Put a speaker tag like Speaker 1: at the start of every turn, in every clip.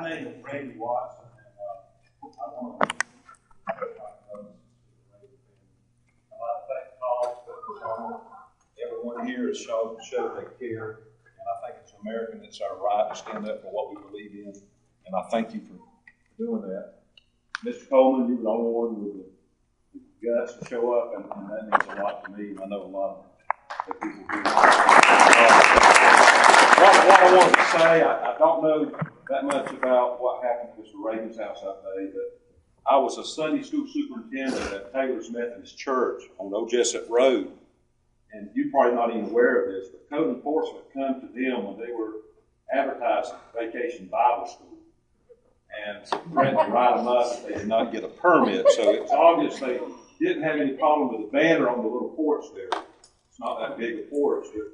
Speaker 1: My name is Randy Watson, and I want to thank Paul, everyone here has showed their care, and I think as an American, it's our right to stand up for what we believe in, and I thank you for doing that. Mr. Coleman, you were the only one with the guts to show up, and that means a lot to me, and I know a lot of the people do. What I wanted to say, I don't know that much about what happened to Mr. Reagan's house that day, but I was a Sunday school superintendent at Taylor's Methodist Church on Old Jessup Road. And you're probably not even aware of this, but code enforcement come to them when they were advertising Vacation Bible School. And threatened to write them up if they did not get a permit. So it's obvious they didn't have any problem with the banner on the little porch there. It's not that big a porch, but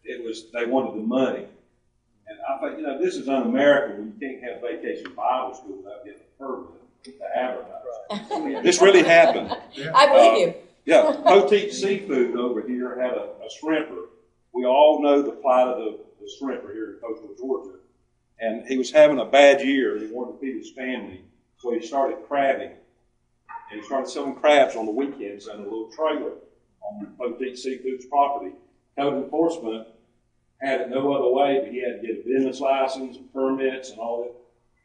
Speaker 1: they wanted the money. And I think, this is un-American when you can't have Vacation Bible School without getting a permit to advertise. This really happened.
Speaker 2: I believe you.
Speaker 1: Yeah, Poteet Seafood over here had a shrimper. We all know the plight of the shrimper here in coastal Georgia. And he was having a bad year, and he wanted to feed his family, so he started crabbing. And he started selling crabs on the weekends in a little trailer on Poteet Seafood's property. Code enforcement had it no other way, but he had to get a business license and permits and all that.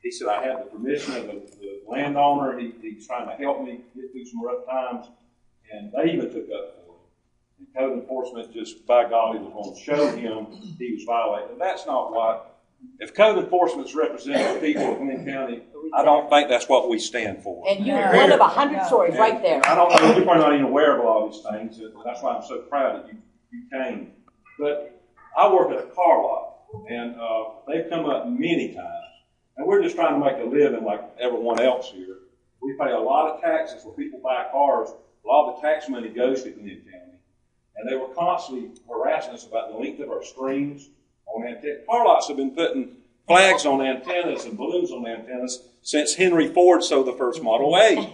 Speaker 1: He said, I had the permission of the landowner. He's trying to help me get through some rough times. And they even took up for him. And code enforcement just, by golly, was going to show him he was violating. And that's not what, if code enforcement's representing the people of Glenn County, I don't think that's what we stand for.
Speaker 2: And you're one of 100 stories right there.
Speaker 1: I don't know, you're probably not even aware of all these things. And that's why I'm so proud that you came. But I work at a car lot, and they've come up many times. And we're just trying to make a living like everyone else here. We pay a lot of taxes when people buy cars. A lot of the tax money goes to Glenn County. And they were constantly harassing us about the length of our strings on antennas. Car lots have been putting flags on antennas and balloons on antennas since Henry Ford sold the first Model A.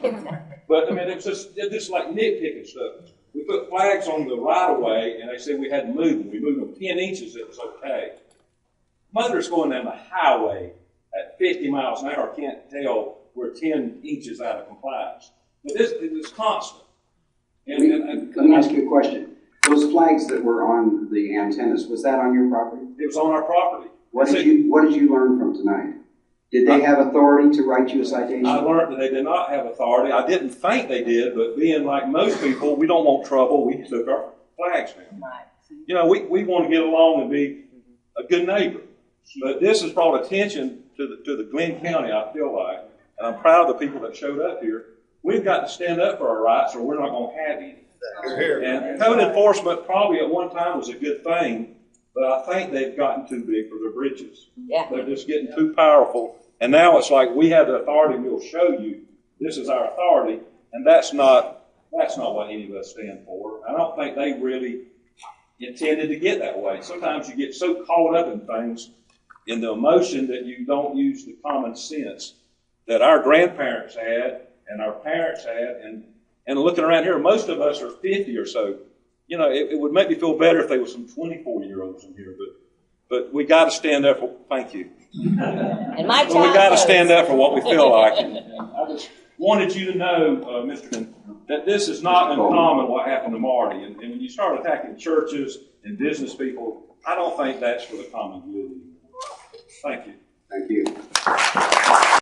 Speaker 1: But, it's just like nitpicking stuff. We put flags on the right-of-way, and they said we had to move them. We moved them 10 inches, it was okay. Motorists going down the highway at 50 miles an hour can't tell we're 10 inches out of compliance. But it's constant.
Speaker 3: Let me ask you a question. Those flags that were on the antennas, was that on your property?
Speaker 1: It was on our property.
Speaker 3: What did you learn from tonight? Did they have authority to write you a citation?
Speaker 1: I learned that they did not have authority. I didn't think they did, but being like most people, we don't want trouble. We took our flags down. We want to get along and be a good neighbor. But this has brought attention to the Glenn County, I feel like, and I'm proud of the people that showed up here. We've got to stand up for our rights or we're not going to have any. And code enforcement probably at one time was a good thing, but I think they've gotten too big for their britches.
Speaker 2: Yeah.
Speaker 1: They're just getting too powerful. And now it's like we have the authority, we'll show you this is our authority, and that's not what any of us stand for. I don't think they really intended to get that way. Sometimes you get so caught up in things, in the emotion, that you don't use the common sense that our grandparents had and our parents had, and looking around here, most of us are 50 or so. It would make me feel better if there was some 24-year-olds in here, but we got to stand up for, thank you.
Speaker 2: And my
Speaker 1: we got to stand up for what we feel like. And I just wanted you to know, Mr. that this is not uncommon what happened to Marty. And when you start attacking churches and business people, I don't think that's for the common good anymore. Thank you.
Speaker 3: Thank you.